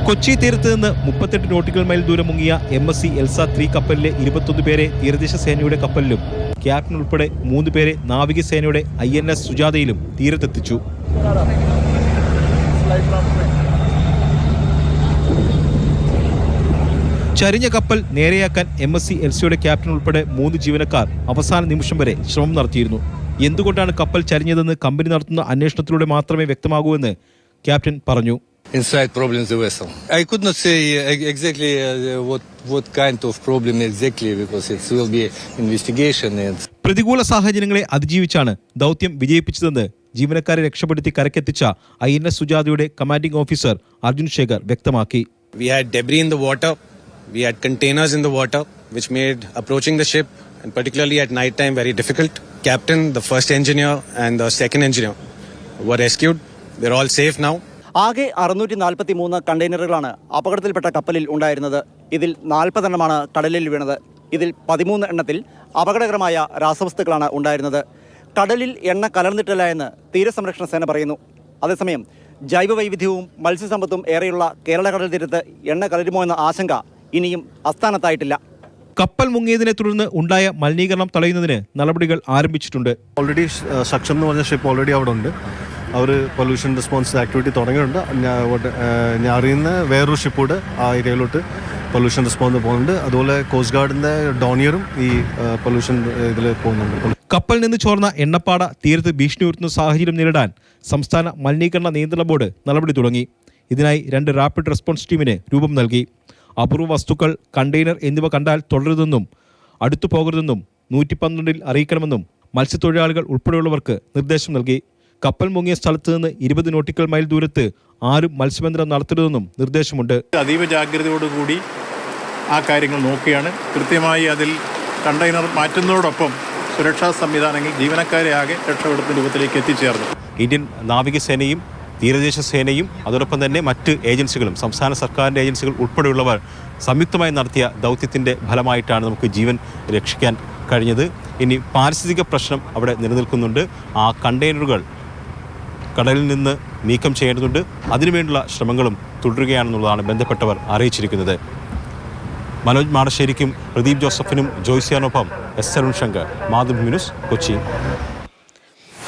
കൊച്ചി തീരത്ത് നിന്ന് 38 nautical mile ദൂരം മുങ്ങിയ MSC എൽസ 3 കപ്പലിലെ 21 പേരെ തീരദേശ സേനയുടെ കപ്പലിലും ക്യാപ്റ്റൻ ഉൾപ്പെടെ 3 പേരെ നാവികസേനയുടെ INS സുജാതയിലും തീരത്തെത്തിച്ചു. ചരിഞ്ഞ കപ്പൽ നേരെയാക്കാൻ MSC എൽസയുടെ ക്യാപ്റ്റൻ ഉൾപ്പെടെ 3 ജീവനക്കാർ അവസാന നിമിഷം വരെ ശ്രമം നടത്തിയിരുന്നു. എന്തുകൊണ്ടാണ് കപ്പൽ ചരിഞ്ഞതെന്ന് കമ്പനി നടത്തുന്ന അന്വേഷണത്തിലൂടെ മാത്രമേ വ്യക്തമാകൂ എന്ന് ക്യാപ്റ്റൻ പറഞ്ഞു. Inside problems the vessel. I could not say exactly what kind of problem exactly because it will be investigation. പ്രതികൂല സാഹചര്യങ്ങളെ അതിജീവിച്ചാണ് ദൗത്യം വിജയിപ്പിച്ചതെന്ന് ജീവനക്കാരെ രക്ഷപ്പെടുത്തി കരക്കെത്തിച്ച INS സുജാതയുടെ കമാൻഡിംഗ് ഓഫീസർ അർജുൻ ശേഖർ വ്യക്തമാക്കി. We had debris in the water. We had containers in the water which made approaching the ship and particularly at night time very difficult. Captain, the first engineer and the second engineer were rescued. They're all safe now. ആകെ 643 കണ്ടെയ്നറുകളാണ് അപകടത്തിൽപ്പെട്ട കപ്പലിൽ ഉണ്ടായിരുന്നത്. ഇതിൽ 40 എണ്ണമാണ് കടലിൽ വീണത്. ഇതിൽ 13 എണ്ണത്തിൽ അപകടകരമായ രാസവസ്തുക്കളാണ് ഉണ്ടായിരുന്നത്. കടലിൽ എണ്ണ കലർന്നിട്ടില്ല എന്ന് തീരസംരക്ഷണ സേന പറയുന്നു. അതേസമയം ജൈവവൈവിധ്യവും മത്സ്യസമ്പത്തും ഏറെയുള്ള കേരള കടൽ തീരത്ത് എണ്ണ കലരുമോ എന്ന ആശങ്ക ഇനിയും അസ്ഥാനത്തായിട്ടില്ല. കപ്പൽ മുങ്ങിയതിനെ തുടർന്ന് ഉണ്ടായ മലിനീകരണം തടയുന്നതിന് നടപടികൾ ആരംഭിച്ചിട്ടുണ്ട്. ഓൾറെഡി സക്ഷം എന്ന് പറഞ്ഞ ഷിപ്പ് ഓൾറെഡി അവിടെ ഉണ്ട്. അവർ പൊല്യൂഷൻ റെസ്പോൺസ് ആക്ടിവിറ്റി തുടങ്ങിയിട്ടുണ്ട്. ഞാൻ അറിയുന്ന വേറൊരു ഷിപ്പോട് ആ ഏരിയയിലോട്ട് പൊല്യൂഷൻ റെസ്പോൺസ് പോകുന്നുണ്ട്. അതുപോലെ കോസ്റ്റ് ഗാർഡിൻ്റെ ഡോണിയറും ഈ പൊല്യൂഷൻ ഇതിൽ പോകുന്നുണ്ട്. കപ്പൽ നിന്ന് ചോർന്ന എണ്ണപ്പാട തീരത്ത് ഭീഷണി ഉയർത്തുന്ന സാഹചര്യം നേരിടാൻ സംസ്ഥാന മലിനീകരണ നിയന്ത്രണ ബോർഡ് നടപടി തുടങ്ങി. ഇതിനായി 2 റാപ്പിഡ് റെസ്പോൺസ് ടീമിന് രൂപം നൽകി. അപൂർവ വസ്തുക്കൾ, കണ്ടെയ്നർ എന്നിവ കണ്ടാൽ തുടരുതെന്നും അടുത്തു പോകരുതെന്നും 112 അറിയിക്കണമെന്നും മത്സ്യത്തൊഴിലാളികൾ ഉൾപ്പെടെയുള്ളവർക്ക് നിർദ്ദേശം നൽകി. കപ്പൽ മുങ്ങിയ സ്ഥലത്ത് നിന്ന് 20 നോട്ടിക്കൽ മൈൽ ദൂരത്ത് ആരും മത്സ്യബന്ധനം നടത്തരുതെന്നും നിർദ്ദേശമുണ്ട്. അതീവ ജാഗ്രതയോടുകൂടി ആ കാര്യങ്ങൾ നോക്കിയാണ് കൃത്യമായി അതിൽ കണ്ടെയ്നർ മാറ്റുന്നതോടൊപ്പം സുരക്ഷാ സംവിധാനങ്ങൾ ജീവനക്കാരെ ആകെ രക്ഷപ്പെടുത്തുന്ന രൂപത്തിലേക്ക് എത്തിച്ചേർന്നു. ഇന്ത്യൻ നാവികസേനയും തീരദേശ സേനയും അതോടൊപ്പം തന്നെ മറ്റ് ഏജൻസികളും സംസ്ഥാന സർക്കാരിൻ്റെ ഏജൻസികൾ ഉൾപ്പെടെയുള്ളവർ സംയുക്തമായി നടത്തിയ ദൗത്യത്തിൻ്റെ ഫലമായിട്ടാണ് നമുക്ക് ജീവൻ രക്ഷിക്കാൻ കഴിഞ്ഞത്. ഇനി പാരിസ്ഥിതിക പ്രശ്നം അവിടെ നിലനിൽക്കുന്നുണ്ട്. ആ കണ്ടെയ്നറുകൾ കടലിൽ നിന്ന് നീക്കം ചെയ്യേണ്ടതുണ്ട്. അതിനുവേണ്ടിയുള്ള ശ്രമങ്ങളും തുടരുകയാണെന്നുള്ളതാണ് ബന്ധപ്പെട്ടവർ അറിയിച്ചിരിക്കുന്നത്. മനോജ് മാടശ്ശേരിക്കും പ്രദീപ് ജോസഫിനും ജോയ്സിയാനൊപ്പം എസ് അരുൺ ശങ്കർ, മാതൃഭൂമി ന്യൂസ്, കൊച്ചി.